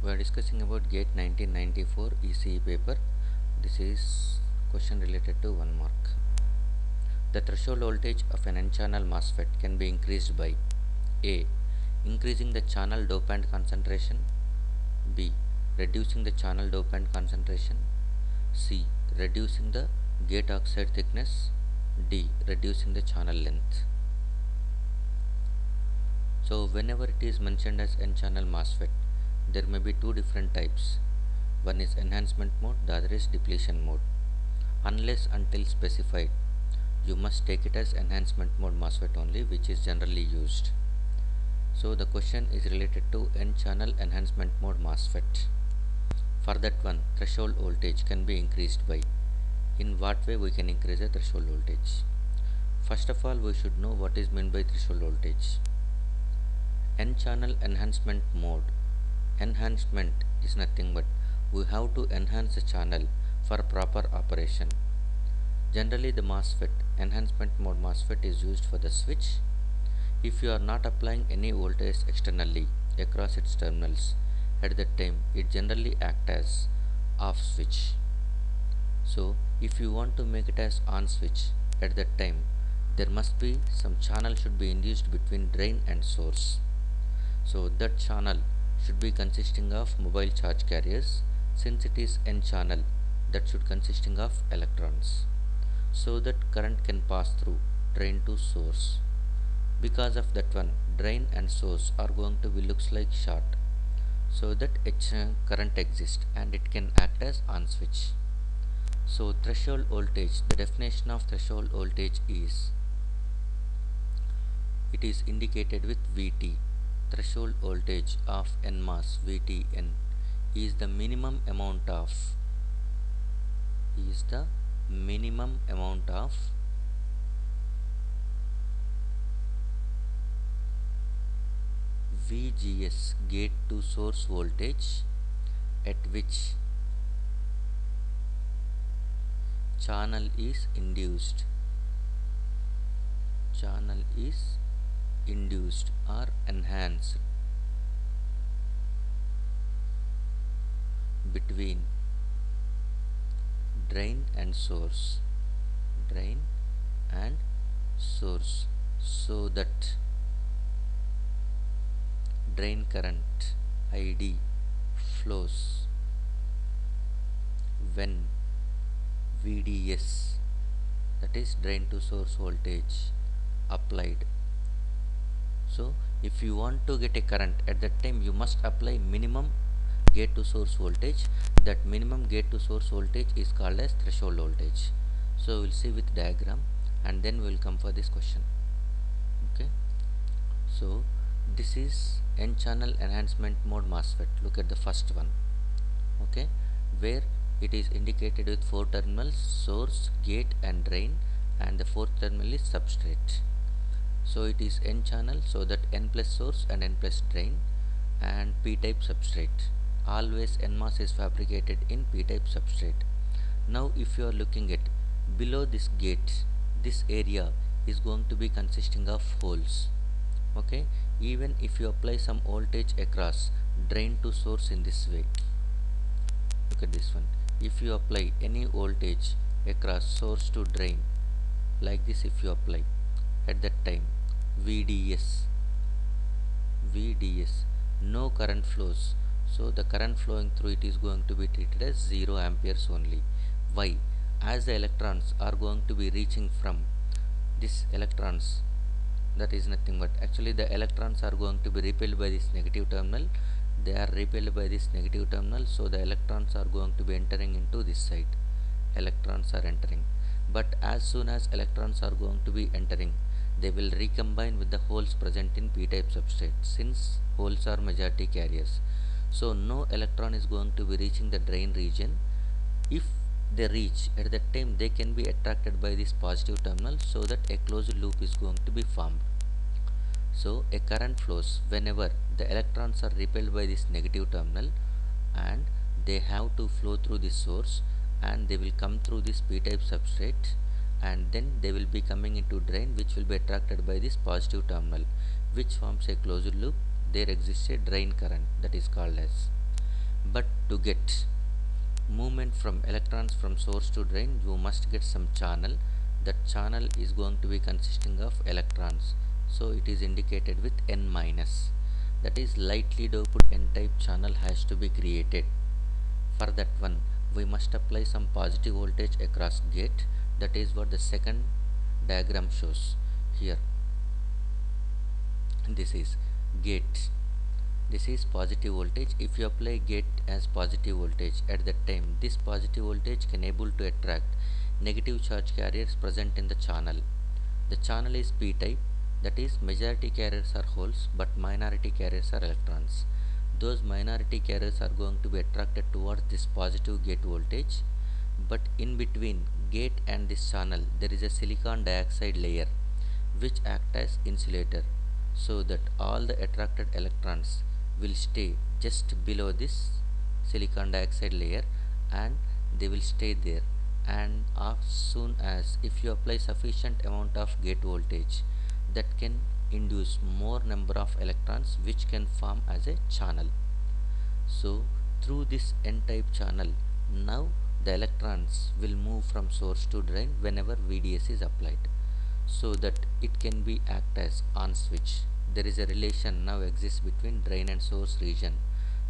We are discussing about GATE 1994 ECE paper. This is question related to 1 mark. The threshold voltage of an N-channel MOSFET can be increased by A. Increasing the channel dopant concentration, B. Reducing the channel dopant concentration, C. Reducing the gate oxide thickness, D. Reducing the channel length. So whenever it is mentioned as N-channel MOSFET, there may be two different types. One is enhancement mode, the other is depletion mode. Unless until specified, you must take it as enhancement mode MOSFET only, which is generally used. So the question is related to N-channel enhancement mode MOSFET. For that one, threshold voltage can be increased by. In what way we can increase the threshold voltage? First of all, we should know what is meant by threshold voltage. N-channel enhancement mode. Enhancement is nothing but we have to enhance the channel for proper operation. Generally the MOSFET, enhancement mode MOSFET is used for the switch. If you are not applying any voltage externally across its terminals, at that time it generally acts as off switch. So if you want to make it as on switch, at that time there must be some channel should be induced between drain and source. So that channel should be consisting of mobile charge carriers. Since it is N channel, that should consisting of electrons, so that current can pass through drain to source. Because of that one, drain and source are going to be looks like short, so that current exists and it can act as on switch. So threshold voltage, the definition of threshold voltage is, it is indicated with VT. Threshold voltage of NMOS VTN is the minimum amount of VGS, gate to source voltage, at which channel is induced or enhanced between drain and source, so that drain current ID flows when VDS, that is drain to source voltage, applied. So if you want to get a current, at that time you must apply minimum gate to source voltage. That minimum gate to source voltage is called as threshold voltage. So we'll see with diagram and then we'll come for this question. Okay, so this is N channel enhancement mode MOSFET. Look at the first one, okay, where it is indicated with 4 terminals, source, gate and drain, and the 4th terminal is substrate. So it is N channel, so that N plus source and N plus drain and P type substrate. Always NMOS is fabricated in P type substrate. Now if you are looking at below this gate, this area is going to be consisting of holes. Okay, even if you apply some voltage across drain to source in this way, look at this one, if you apply any voltage across source to drain like this, if you apply, at that time VDS, no current flows, so the current flowing through it is going to be treated as 0 amperes only. Why? As the electrons are going to be reaching from this electrons, that is nothing but actually the electrons are going to be repelled by this negative terminal. They are repelled by this negative terminal, so the electrons are going to be entering into this side. Electrons are entering, but as soon as electrons are going to be entering, they will recombine with the holes present in P type substrate, since holes are majority carriers. So no electron is going to be reaching the drain region. If they reach, at that time they can be attracted by this positive terminal, so that a closed loop is going to be formed. So a current flows whenever the electrons are repelled by this negative terminal, and they have to flow through this source, and they will come through this P type substrate, and then they will be coming into drain, which will be attracted by this positive terminal, which forms a closed loop. There exists a drain current, that is called as. But to get movement from electrons from source to drain, you must get some channel. That channel is going to be consisting of electrons, so it is indicated with n minus. That is, lightly doped n type channel has to be created. For that one, we must apply some positive voltage across gate. That is what the second diagram shows here. This is gate. This is positive voltage. If you apply gate as positive voltage, at that time this positive voltage can able to attract negative charge carriers present in the channel. The channel is p type, that is majority carriers are holes but minority carriers are electrons. Those minority carriers are going to be attracted towards this positive gate voltage, but in between gate and this channel there is a silicon dioxide layer which act as insulator, so that all the attracted electrons will stay just below this silicon dioxide layer and they will stay there. And as soon as if you apply sufficient amount of gate voltage, that can induce more number of electrons which can form as a channel. So through this n-type channel, now the electrons will move from source to drain whenever VDS is applied, so that it can be act as on switch. There is a relation now exists between drain and source region.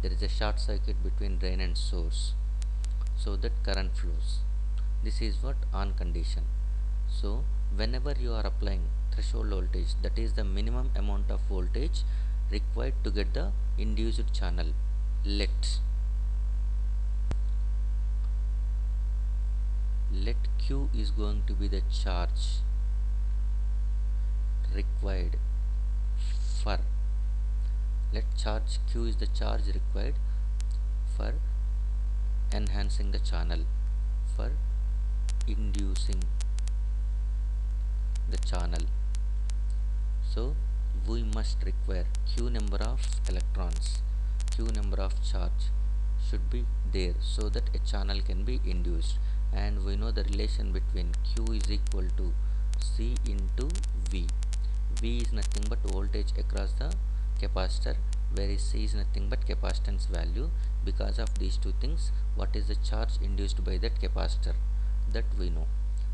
There is a short circuit between drain and source, so that current flows. This is what on condition. So whenever you are applying threshold voltage, that is the minimum amount of voltage required to get the induced channel, let Q is going to be the charge required for, let charge Q is the charge required for enhancing the channel, for inducing the channel. So we must require Q number of electrons, Q number of charge should be there, so that a channel can be induced. And we know the relation between Q is equal to C into V. V is nothing but voltage across the capacitor, whereas C is nothing but capacitance value. Because of these two things, what is the charge induced by that capacitor, that we know.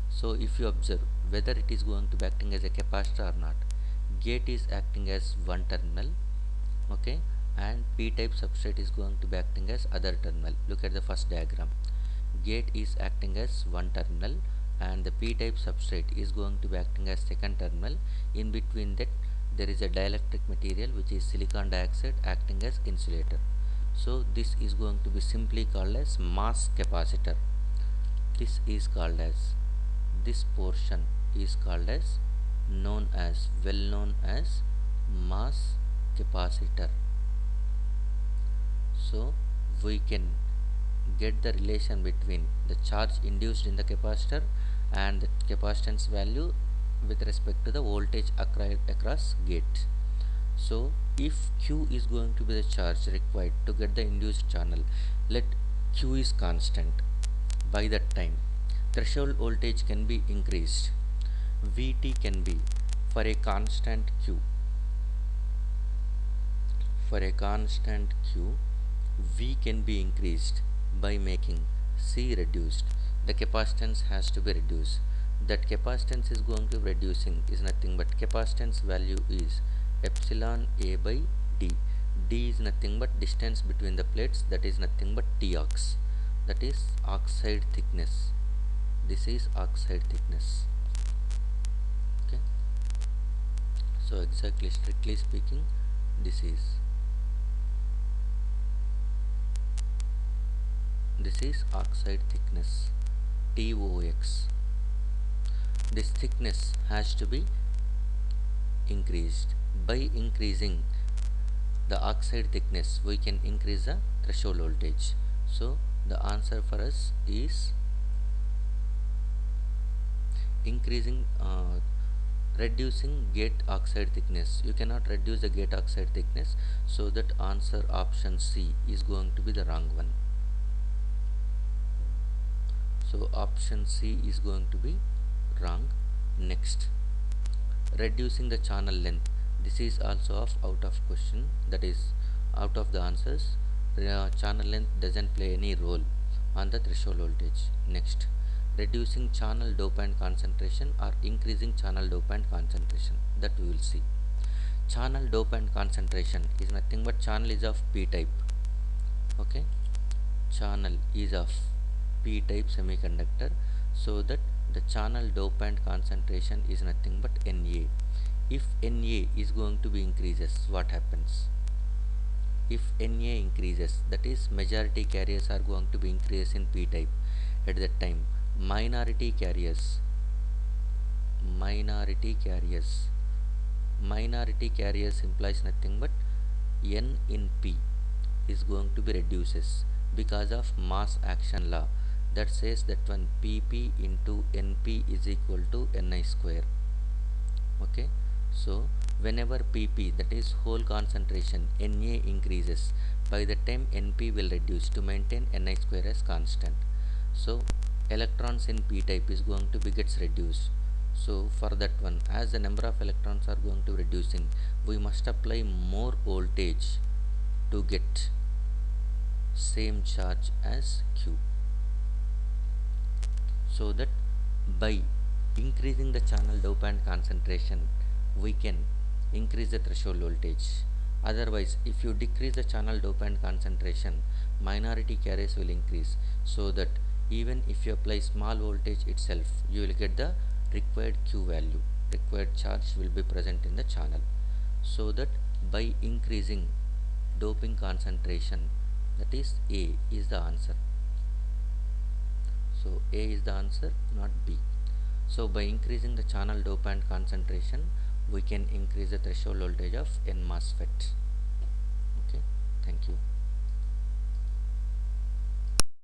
So if you observe whether it is going to be acting as a capacitor or not, gate is acting as one terminal, okay, and p type substrate is going to be acting as other terminal. Look at the first diagram. Gate is acting as one terminal and the p type substrate is going to be acting as second terminal. In between that there is a dielectric material which is silicon dioxide acting as insulator. So this is going to be simply called as mass capacitor. This is called as, this portion is called as, well known as mass capacitor. So we can get the relation between the charge induced in the capacitor and the capacitance value with respect to the voltage across gate. So if Q is going to be the charge required to get the induced channel, let Q is constant. By that time threshold voltage can be increased. Vt can be, for a constant Q, V can be increased by making C reduced. The capacitance has to be reduced. That capacitance is going to be reducing is nothing but capacitance value is epsilon A by D. D is nothing but distance between the plates, that is nothing but Tox, that is oxide thickness. This is oxide thickness. Okay. So exactly, strictly speaking, this is oxide thickness, TOX. This thickness has to be increased. By increasing the oxide thickness, we can increase the threshold voltage. So the answer for us is reducing gate oxide thickness. You cannot reduce the gate oxide thickness, so that answer option C is going to be the wrong one. So option C is going to be wrong. Next, reducing the channel length. This is also out of question, that is out of the answers. channel length doesn't play any role on the threshold voltage. Next, reducing channel dopant concentration or increasing channel dopant concentration, that we will see. Channel dopant concentration is nothing but channel is of p type. Okay, channel is of p type semiconductor, so that the channel dopant concentration is nothing but Na. If Na is going to be increases, what happens? If Na increases, that is majority carriers are going to be increased in p type. At that time, minority carriers minority carriers minority carriers implies nothing but n in p is going to be reduces because of mass action law, that says that when pp into np is equal to ni square. Okay, so whenever pp, that is whole concentration, Na increases, by the time np will reduce to maintain ni square as constant. So electrons in p type is going to be gets reduced. So for that one, as the number of electrons are going to reducing, we must apply more voltage to get same charge as q, so that by increasing the channel dopant concentration we can increase the threshold voltage. Otherwise, if you decrease the channel dopant concentration, minority carriers will increase, so that even if you apply small voltage itself, you will get the required q value, required charge will be present in the channel. So that by increasing doping concentration, that is A is the answer. So A is the answer, not B. So by increasing the channel dopant concentration, we can increase the threshold voltage of n MOSFET.